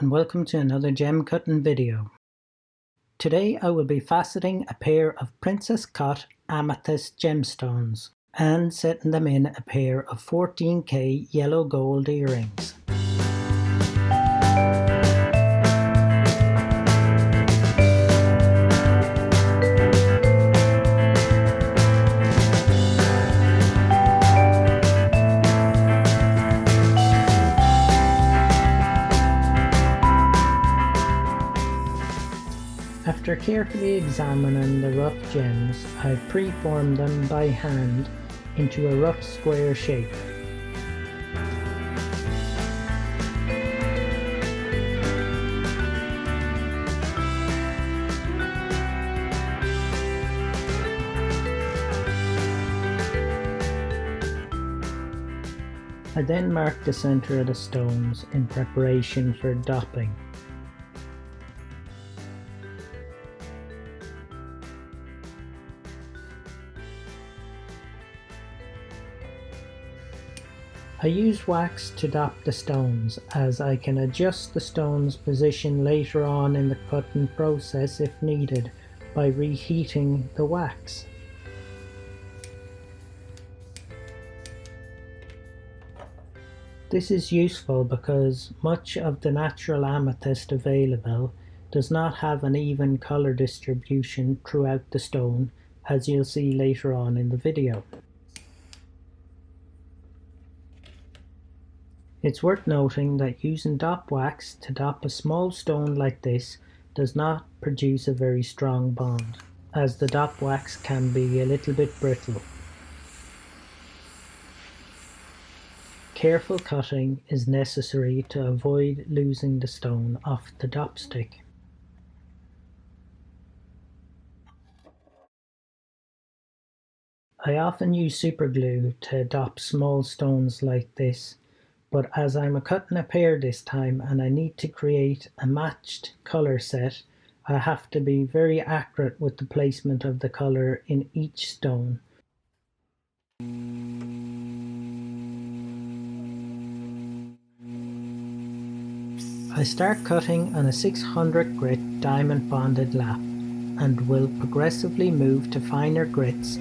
and welcome to another gem cutting video. Today I will be faceting a pair of princess cut amethyst gemstones and setting them in a pair of 14K yellow gold earrings. After carefully examining the rough gems, I preformed them by hand into a rough square shape. I then marked the center of the stones in preparation for dopping. I use wax to dop the stones, as I can adjust the stone's position later on in the cutting process if needed by reheating the wax. This is useful because much of the natural amethyst available does not have an even color distribution throughout the stone, as you'll see later on in the video. It's worth noting that using dop wax to dop a small stone like this does not produce a very strong bond, as the dop wax can be a little bit brittle. Careful cutting is necessary to avoid losing the stone off the dop stick. I often use super glue to dop small stones like this, but as I'm cutting a pair this time and I need to create a matched colour set, I have to be very accurate with the placement of the colour in each stone. I start cutting on a 600 grit diamond bonded lap and will progressively move to finer grits .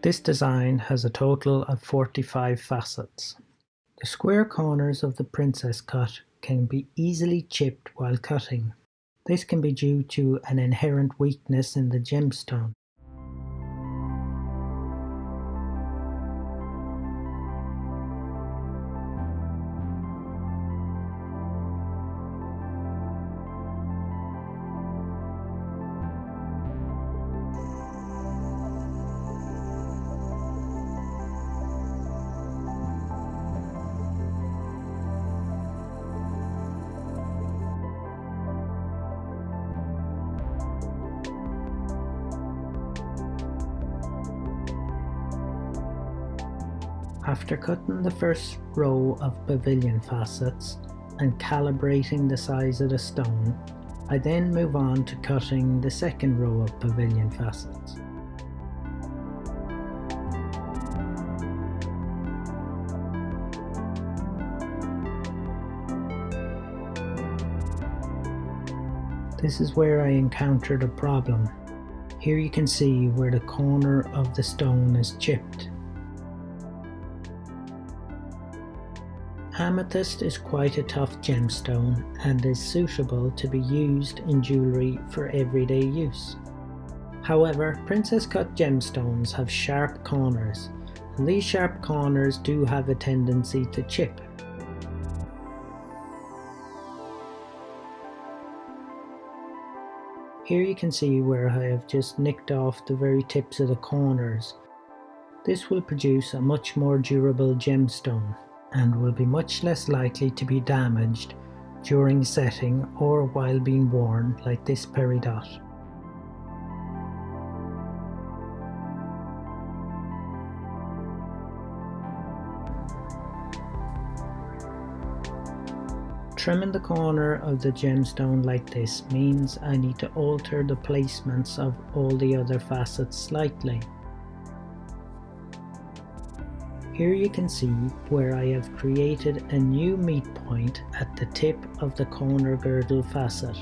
This design has a total of 45 facets. The square corners of the princess cut can be easily chipped while cutting. This can be due to an inherent weakness in the gemstone. After cutting the first row of pavilion facets and calibrating the size of the stone, I then move on to cutting the second row of pavilion facets. This is where I encountered a problem. Here you can see where the corner of the stone is chipped. Amethyst is quite a tough gemstone and is suitable to be used in jewellery for everyday use. However, princess cut gemstones have sharp corners, and these sharp corners do have a tendency to chip. Here you can see where I have just nicked off the very tips of the corners. This will produce a much more durable gemstone and will be much less likely to be damaged during setting or while being worn like this peridot. Trimming the corner of the gemstone like this means I need to alter the placements of all the other facets slightly. Here you can see where I have created a new meet point at the tip of the corner girdle facet.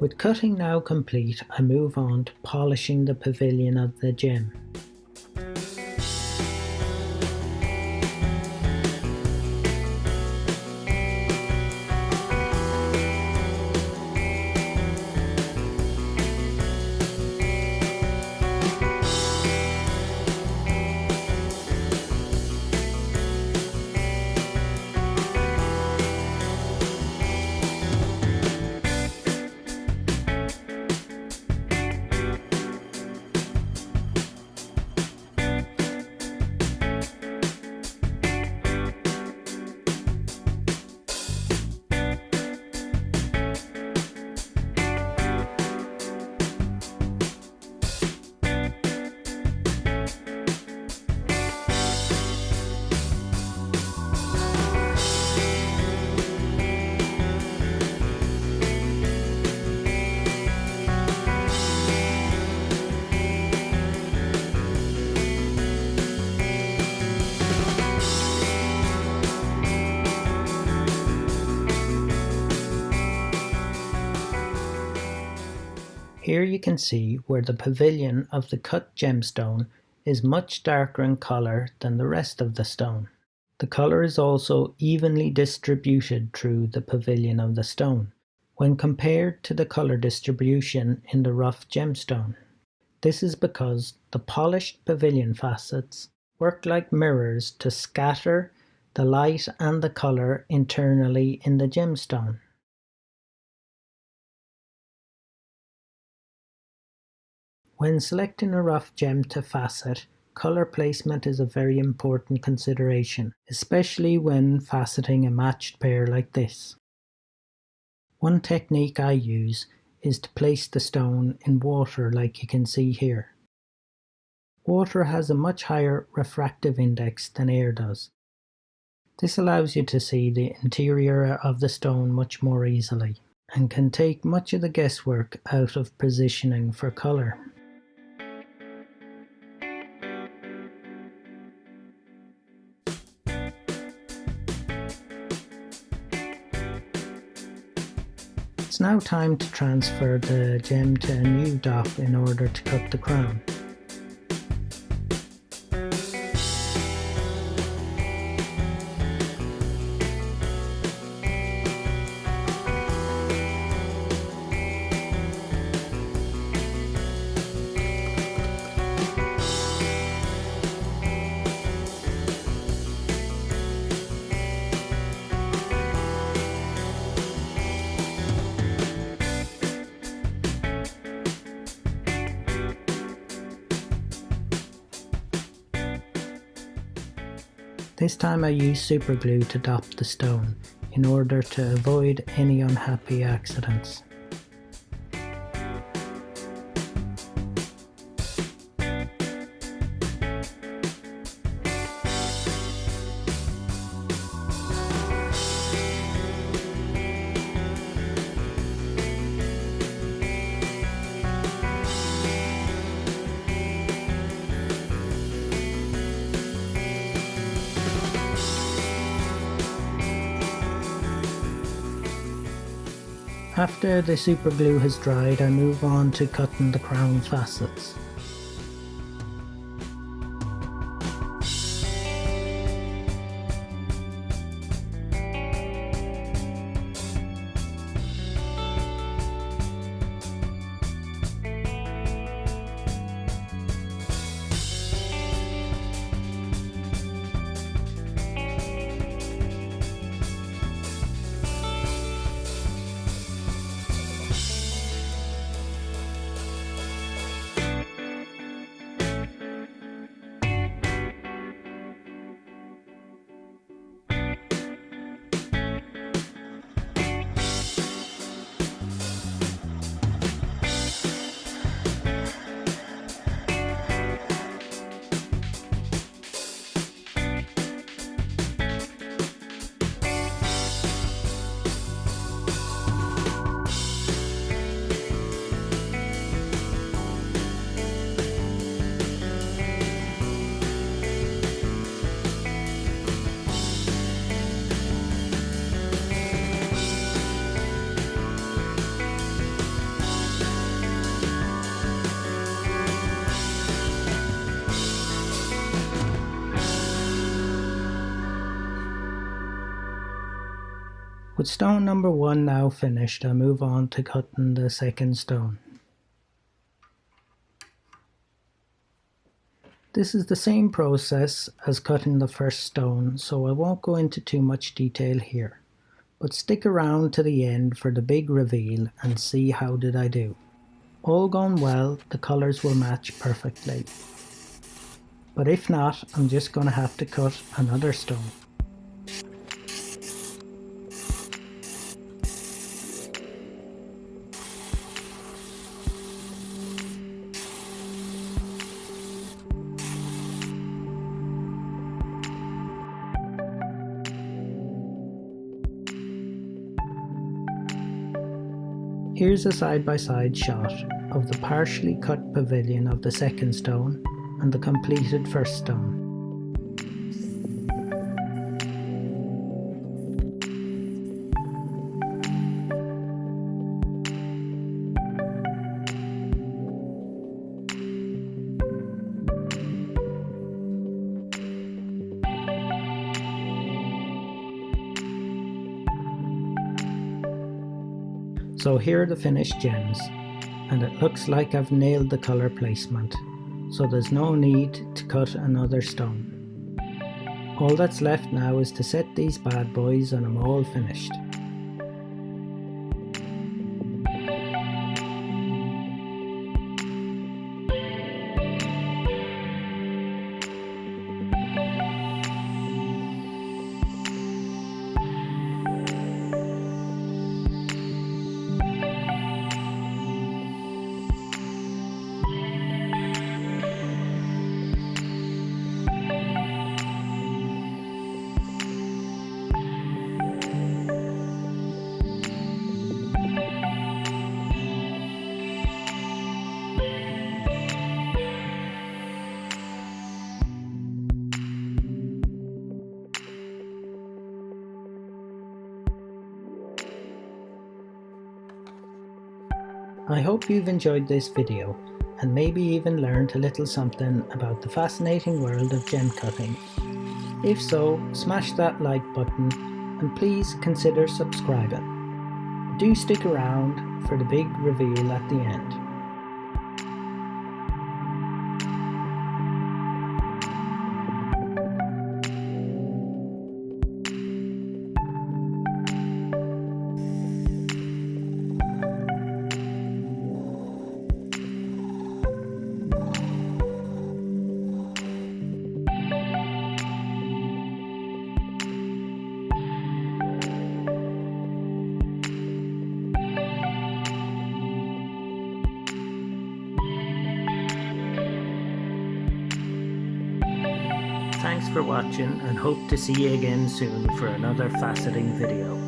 With cutting now complete, I move on to polishing the pavilion of the gem. Here you can see where the pavilion of the cut gemstone is much darker in colour than the rest of the stone. The colour is also evenly distributed through the pavilion of the stone, when compared to the colour distribution in the rough gemstone. This is because the polished pavilion facets work like mirrors to scatter the light and the colour internally in the gemstone. When selecting a rough gem to facet, colour placement is a very important consideration, especially when faceting a matched pair like this. One technique I use is to place the stone in water like you can see here. Water has a much higher refractive index than air does. This allows you to see the interior of the stone much more easily, and can take much of the guesswork out of positioning for colour. It's now time to transfer the gem to a new dot in order to cut the crown. This time I use super glue to dop the stone in order to avoid any unhappy accidents. After the super glue has dried, I move on to cutting the crown facets. With stone number 1 now finished, I move on to cutting the second stone. This is the same process as cutting the first stone, so I won't go into too much detail here. But stick around to the end for the big reveal and see how did I do. All going well, the colours will match perfectly. But if not, I'm just going to have to cut another stone. Here's a side-by-side shot of the partially cut pavilion of the second stone and the completed first stone. So here are the finished gems, and it looks like I've nailed the colour placement, so there's no need to cut another stone. All that's left now is to set these bad boys and I'm all finished. I hope you've enjoyed this video and maybe even learned a little something about the fascinating world of gem cutting. If so, smash that like button and please consider subscribing. Do stick around for the big reveal at the end. Thanks for watching and hope to see you again soon for another faceting video.